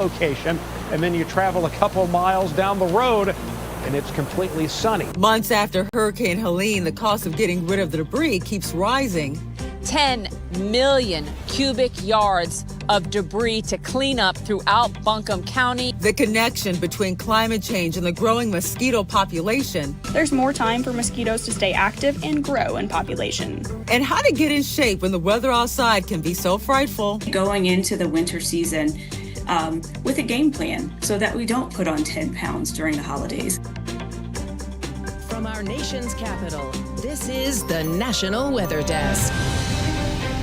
location, and then you travel a couple miles down the road and it's completely sunny. Months after Hurricane Helene, the cost of getting rid of the debris keeps rising. 10 million cubic yards of debris to clean up throughout Buncombe County. The connection between climate change and the growing mosquito population. There's more time for mosquitoes to stay active and grow in population. And how to get in shape when the weather outside can be so frightful. Going into the winter season with a game plan so that we don't put on 10 pounds during the holidays. From our nation's capital, this is the National Weather Desk.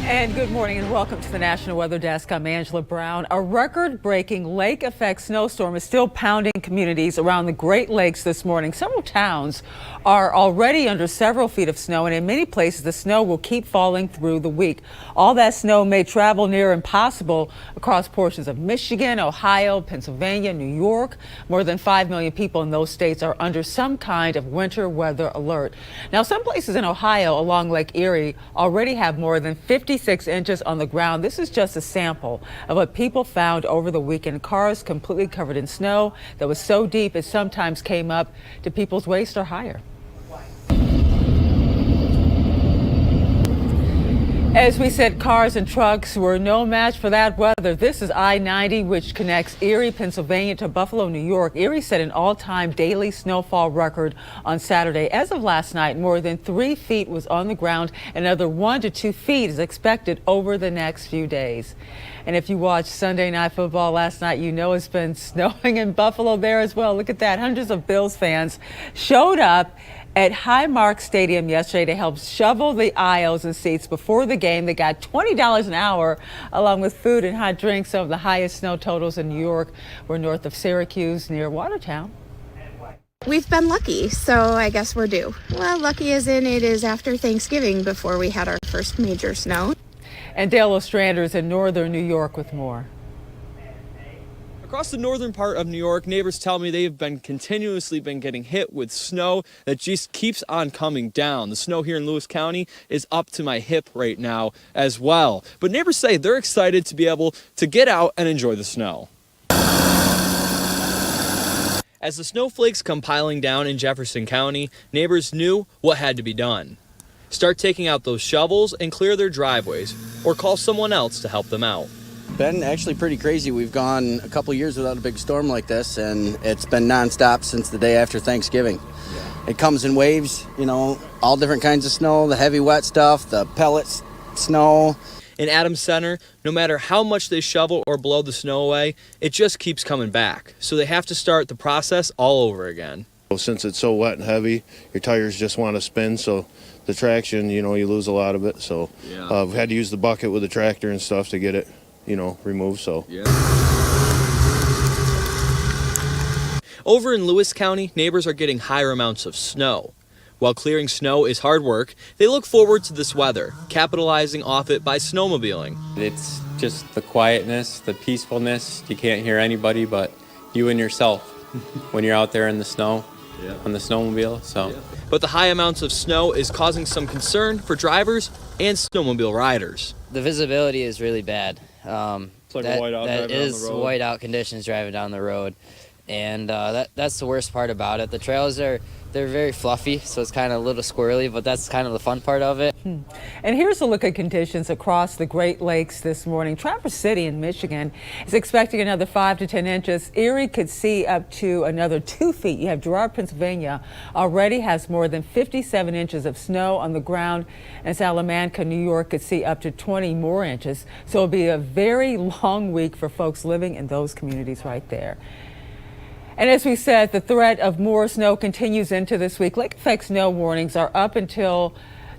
And good morning and welcome to the National Weather Desk. I'm Angela Brown. A record-breaking lake effect snowstorm is still pounding communities around the Great Lakes this morning. Several towns are already under several feet of snow, and in many places the snow will keep falling through the week. All that snow may travel near impossible across portions of Michigan, Ohio, Pennsylvania, New York. More than 5 million people in those states are under some kind of winter weather alert. Now, some places in Ohio along Lake Erie already have more than 56 inches on the ground. This is just a sample of what people found over the weekend. Cars completely covered in snow that was so deep it sometimes came up to people's waist or higher. As we said, cars and trucks were no match for that weather. This is I-90, which connects Erie, Pennsylvania to Buffalo, New York. Erie set an all-time daily snowfall record on Saturday. As of last night, more than 3 feet was on the ground. Another 1 to 2 feet is expected over the next few days. And if you watched Sunday Night Football last night, you know it's been snowing in Buffalo there as well. Look at that. Hundreds of Bills fans showed up at Highmark Stadium yesterday to help shovel the aisles and seats before the game. They got $20 an hour along with food and hot drinks. Some of the highest snow totals in New York were north of Syracuse near Watertown. We've been lucky, so I guess we're due. Well, lucky as in it is after Thanksgiving before we had our first major snow. And Dale Ostrander is in northern New York with more. Across the northern part of New York, neighbors tell me they've been continuously getting hit with snow that just keeps on coming down. The snow here in Lewis County is up to my hip right now as well. But neighbors say they're excited to be able to get out and enjoy the snow. As the snowflakes come piling down in Jefferson County, neighbors knew what had to be done. Start taking out those shovels and clear their driveways, or call someone else to help them out. Been actually pretty crazy. We've gone a couple years without a big storm like this, and it's been nonstop since the day after Thanksgiving. Yeah. It comes in waves, you know, all different kinds of snow, the heavy wet stuff, the pellets snow. In Adams Center, no matter how much they shovel or blow the snow away, it just keeps coming back. So they have to start the process all over again. Since it's so wet and heavy, your tires just want to spin, so the traction, you know, you lose a lot of it. So we've had to use the bucket with the tractor and stuff to get it, you know, removed. So over in Lewis County, neighbors are getting higher amounts of snow. While clearing snow is hard work, they look forward to this weather, capitalizing off it by snowmobiling. It's just the quietness, the peacefulness. You can't hear anybody but you and yourself when you're out there in the snow on the snowmobile. But the high amounts of snow is causing some concern for drivers and snowmobile riders. The visibility is really bad. It's like a whiteout that driving is down the road. whiteout conditions driving down the road, and that's the worst part about it. The trails they're very fluffy, so it's kind of a little squirrely, but that's kind of the fun part of it. And here's a look at conditions across the Great Lakes this morning. Traverse City in Michigan is expecting another 5 to 10 inches. Erie could see up to another 2 feet. You have Girard, Pennsylvania, already has more than 57 inches of snow on the ground. And Salamanca, New York, could see up to 20 more inches. So it'll be a very long week for folks living in those communities right there. And as we said, the threat of more snow continues into this week. Lake effect snow warnings are up until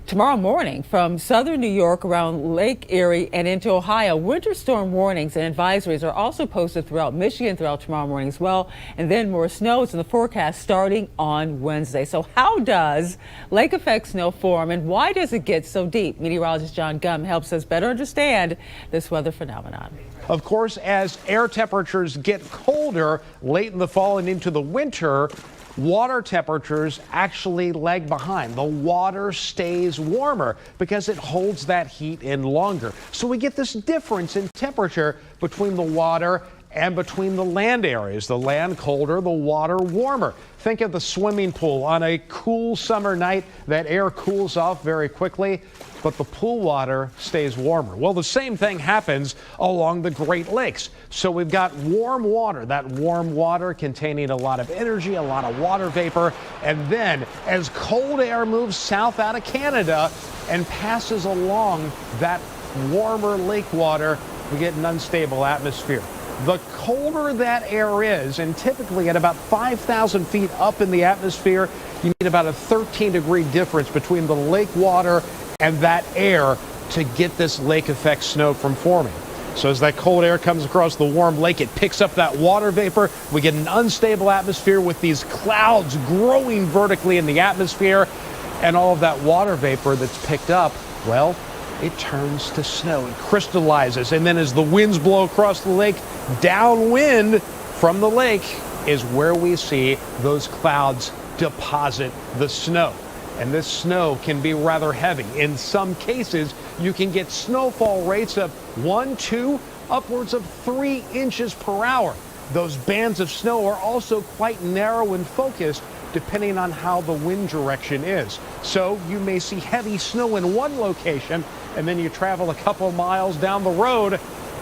tomorrow morning from southern New York around Lake Erie and into Ohio. Winter storm warnings and advisories are also posted throughout Michigan throughout tomorrow morning as well. And then more snow is in the forecast starting on Wednesday. So how does lake effect snow form and why does it get so deep? Meteorologist John Gum helps us better understand this weather phenomenon. Of course, as air temperatures get colder late in the fall and into the winter, water temperatures actually lag behind. The water stays warmer because it holds that heat in longer. So we get this difference in temperature between the water and between the land areas. The land colder, the water warmer. Think of the swimming pool. On a cool summer night, that air cools off very quickly, but the pool water stays warmer. Well, the same thing happens along the Great Lakes. So we've got warm water, that warm water containing a lot of energy, a lot of water vapor, and then as cold air moves south out of Canada and passes along that warmer lake water, we get an unstable atmosphere. The colder that air is, and typically at about 5,000 feet up in the atmosphere, you need about a 13-degree difference between the lake water and that air to get this lake effect snow from forming. So as that cold air comes across the warm lake, it picks up that water vapor. We get an unstable atmosphere with these clouds growing vertically in the atmosphere, and all of that water vapor that's picked up, well, it turns to snow. It crystallizes, and then as the winds blow across the lake, downwind from the lake is where we see those clouds deposit the snow. And this snow can be rather heavy. In some cases, you can get snowfall rates of 1, 2, upwards of 3 inches per hour. Those bands of snow are also quite narrow and focused depending on how the wind direction is. So you may see heavy snow in one location, and then you travel a couple miles down the road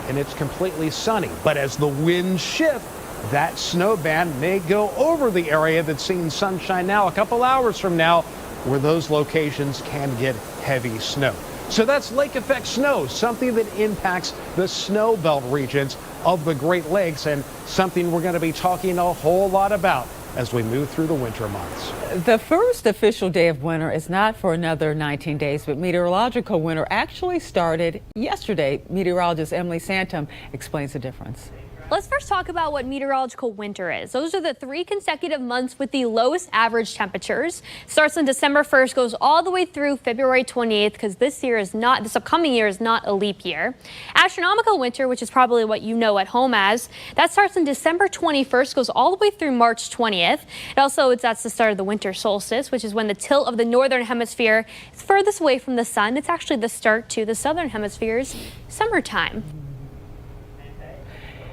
and it's completely sunny. But as the winds shift, that snow band may go over the area that's seeing sunshine now a couple hours from now, where those locations can get heavy snow. So that's lake effect snow, something that impacts the snow belt regions of the Great Lakes, and something we're going to be talking a whole lot about as we move through the winter months. The first official day of winter is not for another 19 days, but meteorological winter actually started yesterday. Meteorologist Emily Santum explains the difference. Let's first talk about what meteorological winter is. Those are the 3 consecutive months with the lowest average temperatures. Starts on December 1st, goes all the way through February 28th, because this upcoming year is not a leap year. Astronomical winter, which is probably what you know at home as, that starts on December 21st, goes all the way through March 20th. That's the start of the winter solstice, which is when the tilt of the northern hemisphere is furthest away from the sun. It's actually the start to the southern hemisphere's summertime.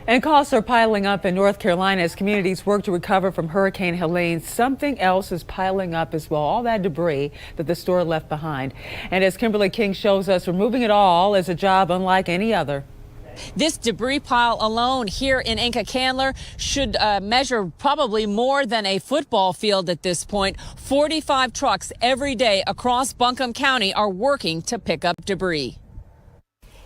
And costs are piling up in North Carolina as communities work to recover from Hurricane Helene. Something else is piling up as well, all that debris that the storm left behind. And as Kimberly King shows us, removing it all is a job unlike any other. This debris pile alone here in Inca Candler should measure probably more than a football field at this point. 45 trucks every day across Buncombe County are working to pick up debris.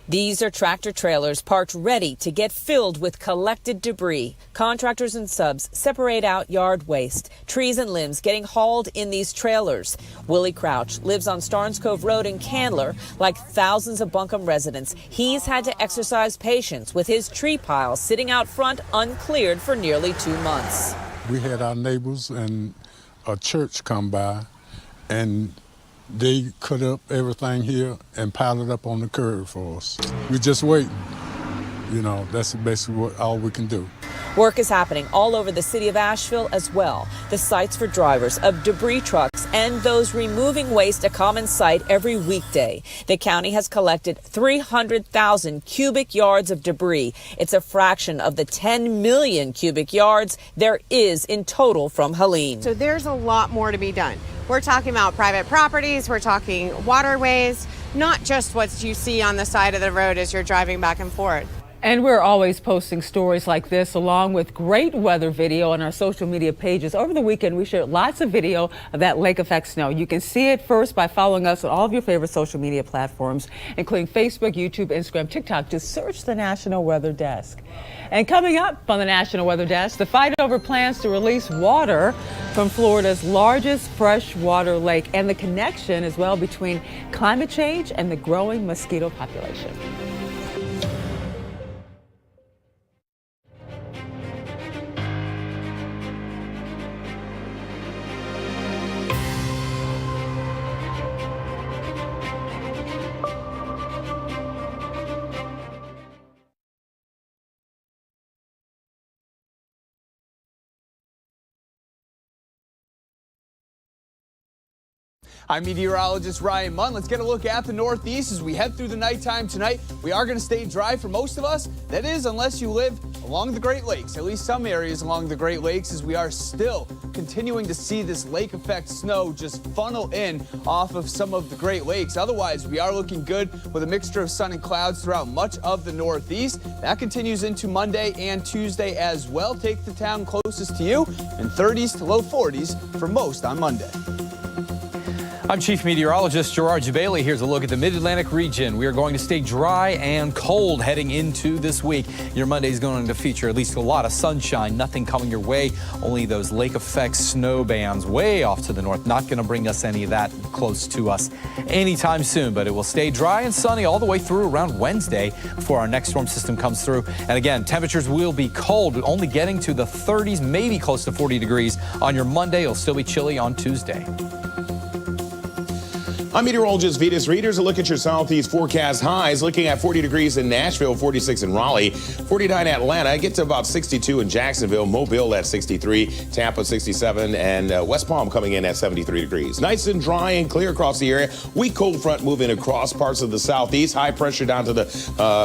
These are tractor trailers parked ready to get filled with collected debris. Contractors and subs separate out yard waste, trees and limbs getting hauled in these trailers. Willie Crouch lives on Starnes Cove Road in Candler. Like thousands of Buncombe residents, he's had to exercise patience with his tree pile sitting out front uncleared for nearly 2 months. We had our neighbors and a church come by, and they cut up everything here and piled it up on the curb for us. We just waiting. You know, that's basically all we can do. Work is happening all over the city of Asheville as well. The sites for drivers of debris trucks and those removing waste a common sight every weekday. The county has collected 300,000 cubic yards of debris. It's a fraction of the 10 million cubic yards there is in total from Helene. So there's a lot more to be done. We're talking about private properties, we're talking waterways, not just what you see on the side of the road as you're driving back and forth. And we're always posting stories like this along with great weather video on our social media pages. Over the weekend, we shared lots of video of that lake effect snow. You can see it first by following us on all of your favorite social media platforms, including Facebook, YouTube, Instagram, TikTok. Just search the National Weather Desk. And coming up on the National Weather Desk, the fight over plans to release water from Florida's largest freshwater lake, and the connection as well between climate change and the growing mosquito population. I'm meteorologist Ryan Munn. Let's get a look at the Northeast as we head through the nighttime tonight. We are going to stay dry for most of us. That is, unless you live along the Great Lakes, at least some areas along the Great Lakes, as we are still continuing to see this lake effect snow just funnel in off of some of the Great Lakes. Otherwise, we are looking good with a mixture of sun and clouds throughout much of the Northeast. That continues into Monday and Tuesday as well. Take the town closest to you in 30s to low 40s for most on Monday. I'm Chief Meteorologist Gerard Jabali. Here's a look at the Mid-Atlantic region. We are going to stay dry and cold heading into this week. Your Monday is going to feature at least a lot of sunshine, nothing coming your way. Only those lake effect snow bands way off to the north. Not going to bring us any of that close to us anytime soon, but it will stay dry and sunny all the way through around Wednesday before our next storm system comes through. And again, temperatures will be cold, only getting to the 30s, maybe close to 40 degrees on your Monday. It'll still be chilly on Tuesday. I'm meteorologist Vitas Reed. Here's a look at your southeast forecast highs. Looking at 40 degrees in Nashville, 46 in Raleigh, 49 in Atlanta. Get to about 62 in Jacksonville, Mobile at 63, Tampa 67, and West Palm coming in at 73 degrees. Nice and dry and clear across the area. Weak cold front moving across parts of the southeast. High pressure down to the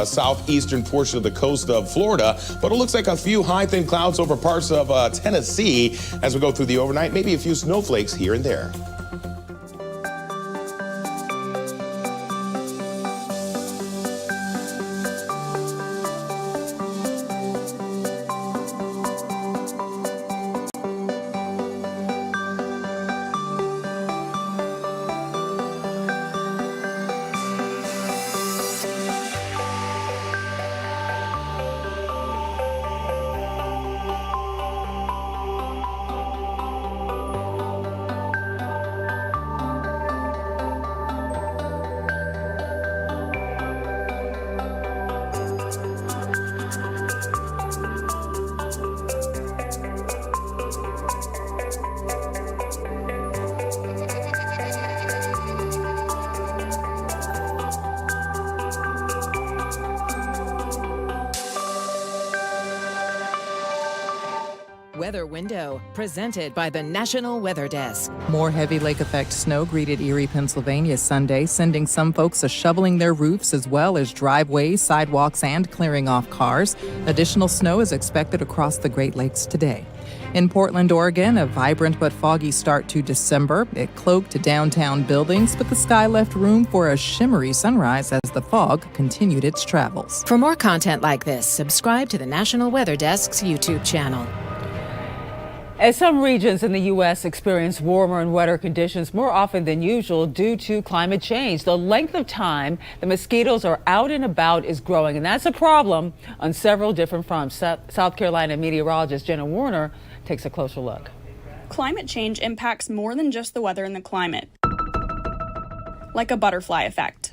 southeastern portion of the coast of Florida. But it looks like a few high thin clouds over parts of Tennessee as we go through the overnight. Maybe a few snowflakes here and there. Weather Window, presented by the National Weather Desk. More heavy lake effect snow greeted Erie, Pennsylvania Sunday, sending some folks a shoveling their roofs as well as driveways, sidewalks, and clearing off cars. Additional snow is expected across the Great Lakes today. In Portland, Oregon, a vibrant but foggy start to December. It cloaked downtown buildings, but the sky left room for a shimmery sunrise as the fog continued its travels. For more content like this, subscribe to the National Weather Desk's YouTube channel. As some regions in the U.S. experience warmer and wetter conditions more often than usual due to climate change, the length of time the mosquitoes are out and about is growing, and that's a problem on several different fronts. South Carolina meteorologist Jenna Warner takes a closer look. Climate change impacts more than just the weather and the climate, like a butterfly effect.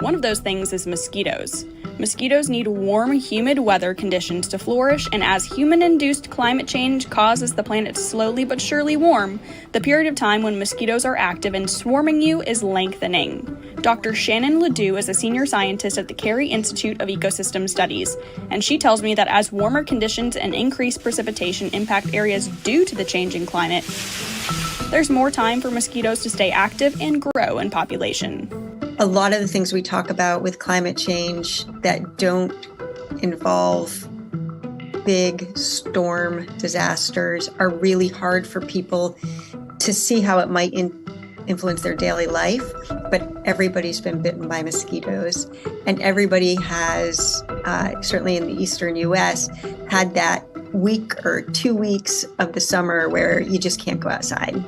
One of those things is mosquitoes. Mosquitoes need warm, humid weather conditions to flourish, and as human-induced climate change causes the planet to slowly but surely warm, the period of time when mosquitoes are active and swarming you is lengthening. Dr. Shannon Ledoux is a senior scientist at the Carey Institute of Ecosystem Studies, and she tells me that as warmer conditions and increased precipitation impact areas due to the changing climate, there's more time for mosquitoes to stay active and grow in population. A lot of the things we talk about with climate change that don't involve big storm disasters are really hard for people to see how it might influence their daily life. But everybody's been bitten by mosquitoes, and everybody has, certainly in the eastern U.S., had that week or 2 weeks of the summer where you just can't go outside.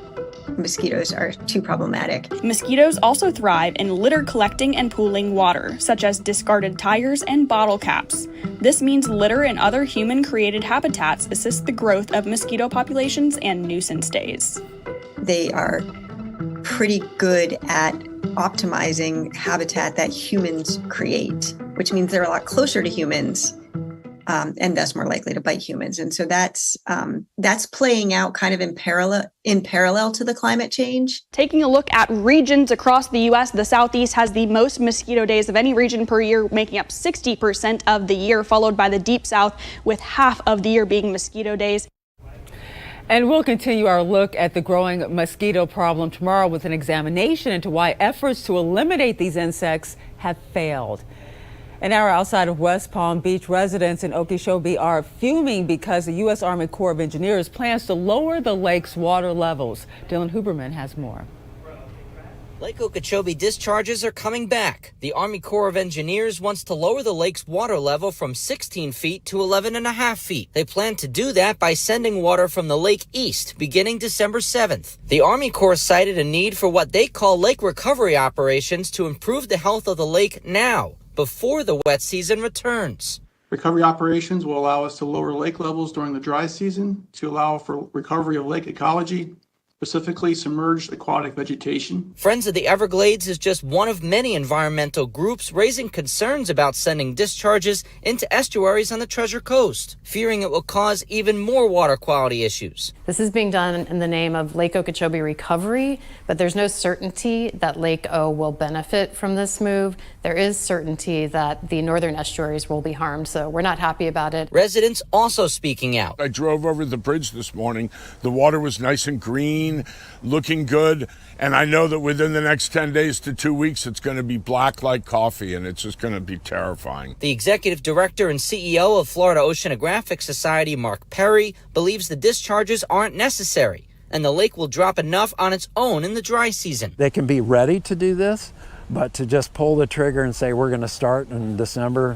Mosquitoes are too problematic. Mosquitoes also thrive in litter collecting and pooling water, such as discarded tires and bottle caps. This means litter and other human-created habitats assist the growth of mosquito populations and nuisance days. They are pretty good at optimizing habitat that humans create, which means they're a lot closer to humans. And thus more likely to bite humans. And so that's playing out kind of in parallel to the climate change. Taking a look at regions across the U.S., the Southeast has the most mosquito days of any region per year, making up 60% of the year, followed by the Deep South with half of the year being mosquito days. And we'll continue our look at the growing mosquito problem tomorrow with an examination into why efforts to eliminate these insects have failed. An hour outside of West Palm Beach, residents in Okeechobee are fuming because the U.S. Army Corps of Engineers plans to lower the lake's water levels. Dylan Huberman has more. Lake Okeechobee discharges are coming back. The Army Corps of Engineers wants to lower the lake's water level from 16 feet to 11.5 feet. They plan to do that by sending water from the lake east, beginning December 7th. The Army Corps cited a need for what they call lake recovery operations to improve the health of the lake now, before the wet season returns. Recovery operations will allow us to lower lake levels during the dry season to allow for recovery of lake ecology, specifically submerged aquatic vegetation. Friends of the Everglades is just one of many environmental groups raising concerns about sending discharges into estuaries on the Treasure Coast, fearing it will cause even more water quality issues. This is being done in the name of Lake Okeechobee recovery, but there's no certainty that Lake O will benefit from this move. There is certainty that the northern estuaries will be harmed, so we're not happy about it. Residents also speaking out. I drove over the bridge this morning. The water was nice and green, looking good, and I know that within the next 10 days to 2 weeks it's going to be black like coffee, and it's just going to be terrifying. The executive director and CEO of Florida Oceanographic Society, Mark Perry, believes the discharges aren't necessary and the lake will drop enough on its own in the dry season. They can be ready to do this, but to just pull the trigger and say we're going to start in December,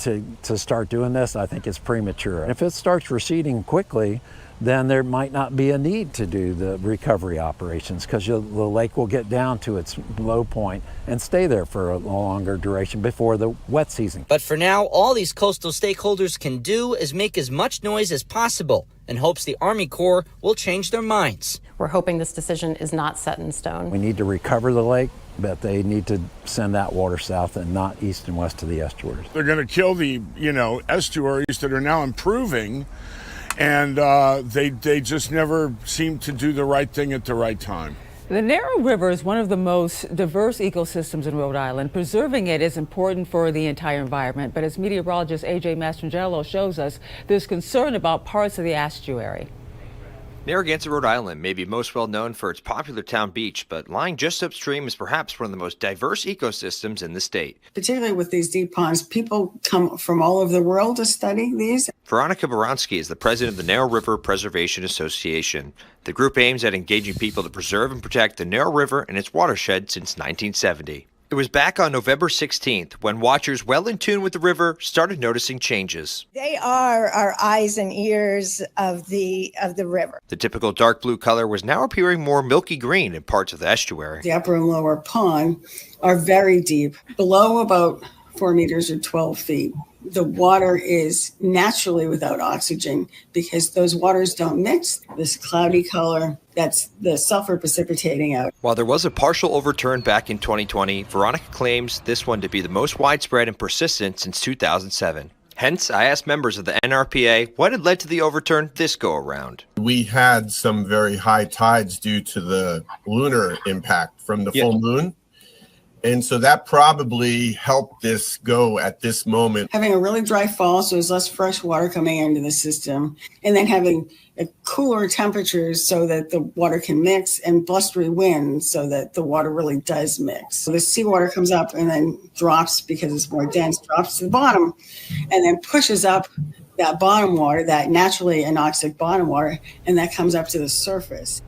to start doing this, I think is premature. If it starts receding quickly, then there might not be a need to do the recovery operations because the lake will get down to its low point and stay there for a longer duration before the wet season. But for now, all these coastal stakeholders can do is make as much noise as possible in hopes the Army Corps will change their minds. We're hoping this decision is not set in stone. We need to recover the lake, but they need to send that water south and not east and west of the estuaries. They're going to kill the, estuaries that are now improving, and they just never seem to do the right thing at the right time. The Narrow River is one of the most diverse ecosystems in Rhode Island. Preserving it is important for the entire environment, but as meteorologist A.J. Mastrangelo shows us, there's concern about parts of the estuary. Narragansett, Rhode Island may be most well known for its popular town beach, but lying just upstream is perhaps one of the most diverse ecosystems in the state. Particularly with these deep ponds, people come from all over the world to study these. Veronica Boronsky is the president of the Narrow River Preservation Association. The group aims at engaging people to preserve and protect the Narrow River and its watershed since 1970. It was back on November 16th when watchers well in tune with the river started noticing changes. They are our eyes and ears of the river. The typical dark blue color was now appearing more milky green in parts of the estuary. The upper and lower pond are very deep, below about 4 meters or 12 feet. The water is naturally without oxygen because those waters don't mix. This cloudy color, that's the sulfur precipitating out. While there was a partial overturn back in 2020, Veronica claims this one to be the most widespread and persistent since 2007. Hence, I asked members of the NRPA what had led to the overturn this go-around. We had some very high tides due to the lunar impact from the full moon. And so that probably helped this go at this moment. Having a really dry fall, so there's less fresh water coming into the system, and then having cooler temperatures so that the water can mix, and blustery winds so that the water really does mix. So the seawater comes up and then drops because it's more dense, drops to the bottom, and then pushes up that bottom water, that naturally anoxic bottom water, and that comes up to the surface.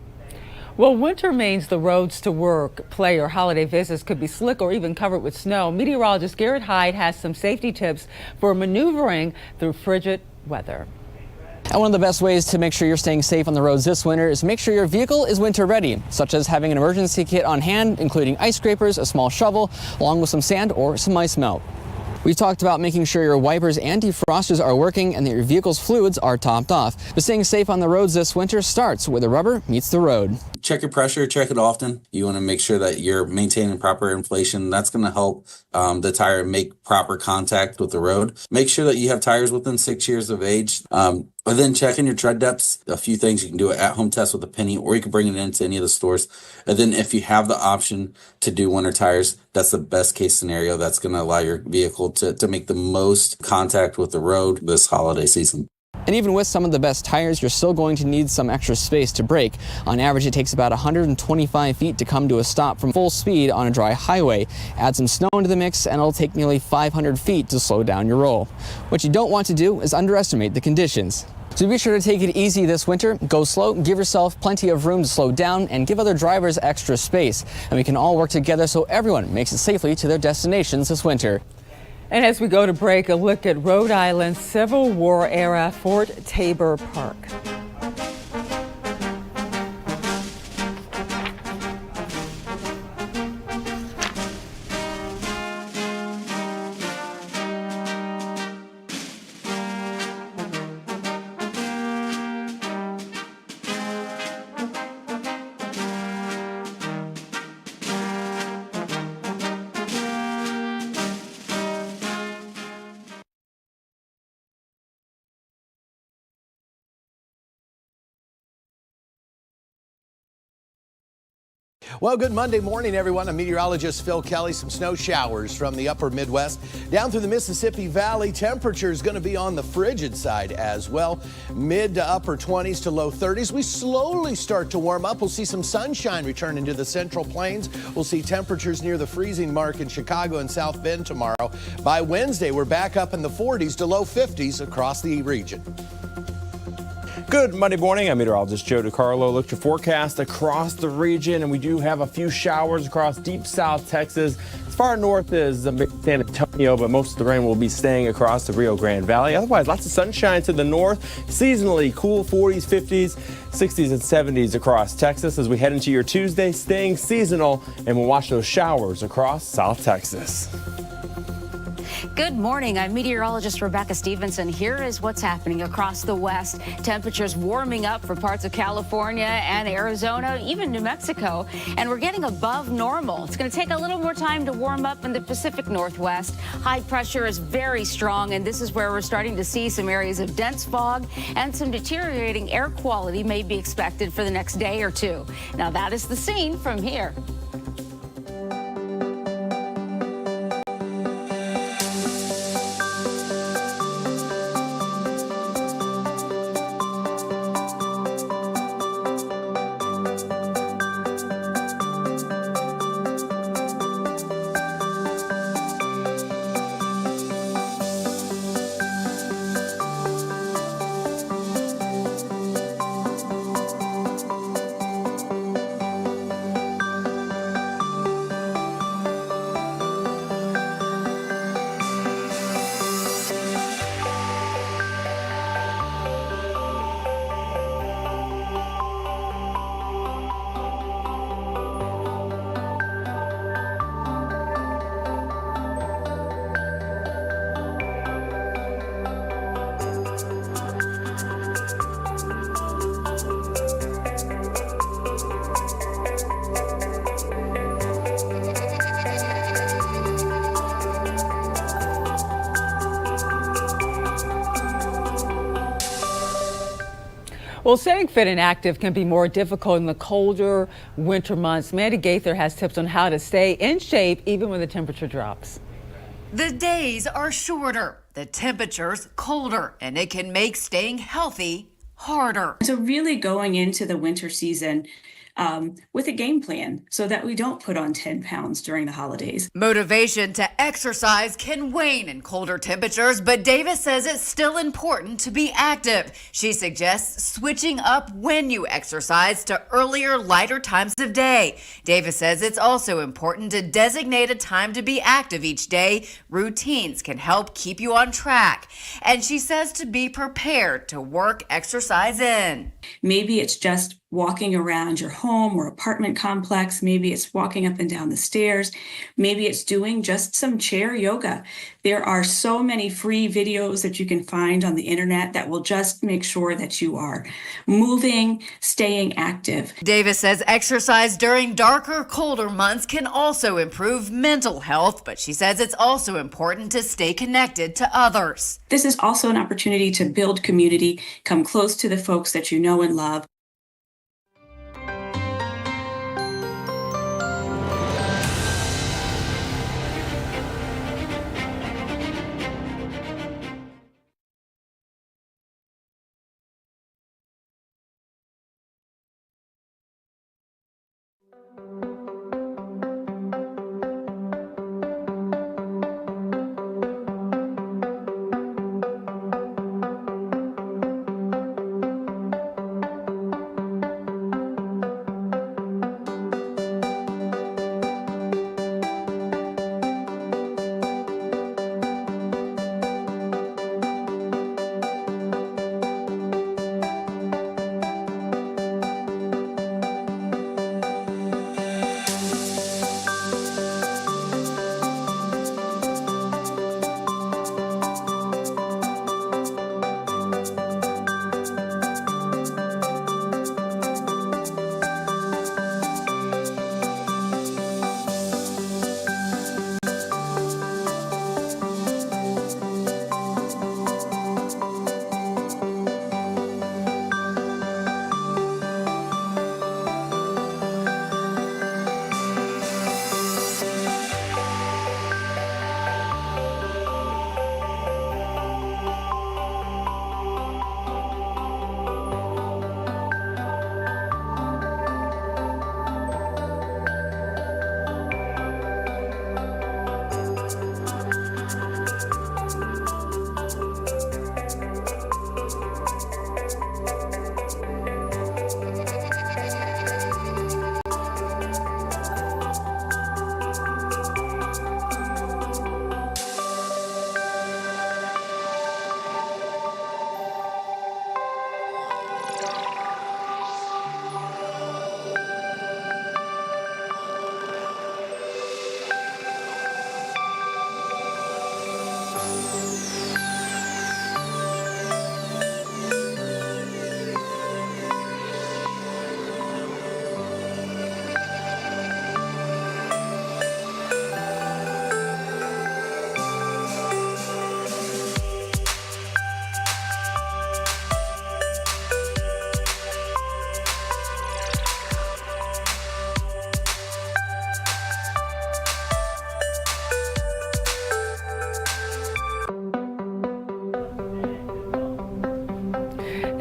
Well, winter means the roads to work, play, or holiday visits could be slick or even covered with snow. Meteorologist Garrett Hyde has some safety tips for maneuvering through frigid weather. And one of the best ways to make sure you're staying safe on the roads this winter is make sure your vehicle is winter ready, such as having an emergency kit on hand, including ice scrapers, a small shovel, along with some sand or some ice melt. We've talked about making sure your wipers and defrosters are working and that your vehicle's fluids are topped off. But staying safe on the roads this winter starts where the rubber meets the road. Check your pressure, check it often. You want to make sure that you're maintaining proper inflation. That's going to help the tire make proper contact with the road. Make sure that you have tires within 6 years of age. And then checking your tread depths. A few things, you can do an at-home test with a penny, or you can bring it into any of the stores. And then if you have the option to do winter tires, that's the best case scenario. That's going to allow your vehicle to make the most contact with the road this holiday season. And even with some of the best tires, you're still going to need some extra space to brake. On average, it takes about 125 feet to come to a stop from full speed on a dry highway. Add some snow into the mix and it'll take nearly 500 feet to slow down your roll. What you don't want to do is underestimate the conditions. So be sure to take it easy this winter. Go slow, give yourself plenty of room to slow down, and give other drivers extra space. And we can all work together so everyone makes it safely to their destinations this winter. And as we go to break, a look at Rhode Island's Civil War era Fort Tabor Park. Well, good Monday morning, everyone. I'm meteorologist Phil Kelly. Some snow showers from the upper Midwest down through the Mississippi Valley. Temperature is going to be on the frigid side as well. Mid to upper 20s to low 30s. We slowly start to warm up. We'll see some sunshine return into the Central Plains. We'll see temperatures near the freezing mark in Chicago and South Bend tomorrow. By Wednesday, we're back up in the 40s to low 50s across the region. Good Monday morning. I'm meteorologist Joe DiCarlo. Look at your forecast across the region, and we do have a few showers across deep South Texas. As far north as San Antonio, but most of the rain will be staying across the Rio Grande Valley. Otherwise, lots of sunshine to the north. Seasonally cool 40s, 50s, 60s, and 70s across Texas as we head into your Tuesday, staying seasonal, and we'll watch those showers across South Texas. Good morning. I'm meteorologist Rebecca Stevenson. Here is what's happening across the West. Temperatures warming up for parts of California and Arizona, even New Mexico, and we're getting above normal. It's going to take a little more time to warm up in the Pacific Northwest. High pressure is very strong, and this is where we're starting to see some areas of dense fog and some deteriorating air quality may be expected for the next day or two. Now, that is the scene from here. Well, staying fit and active can be more difficult in the colder winter months. Mandy Gaither has tips on how to stay in shape even when the temperature drops. The days are shorter, the temperatures colder, and it can make staying healthy harder. So really going into the winter season with a game plan so that we don't put on 10 pounds during the holidays. Motivation to exercise can wane in colder temperatures, but Davis says it's still important to be active. She suggests switching up when you exercise to earlier, lighter times of day. Davis says it's also important to designate a time to be active each day. Routines can help keep you on track. And she says to be prepared to work exercise in. Maybe it's just walking around your home or apartment complex. Maybe it's walking up and down the stairs. Maybe it's doing just some chair yoga. There are so many free videos that you can find on the internet that will just make sure that you are moving, staying active. Davis says exercise during darker, colder months can also improve mental health, but she says it's also important to stay connected to others. This is also an opportunity to build community, come close to the folks that you know and love.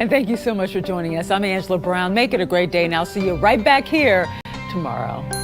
And thank you so much for joining us. I'm Angela Brown. Make it a great day, and I'll see you right back here tomorrow.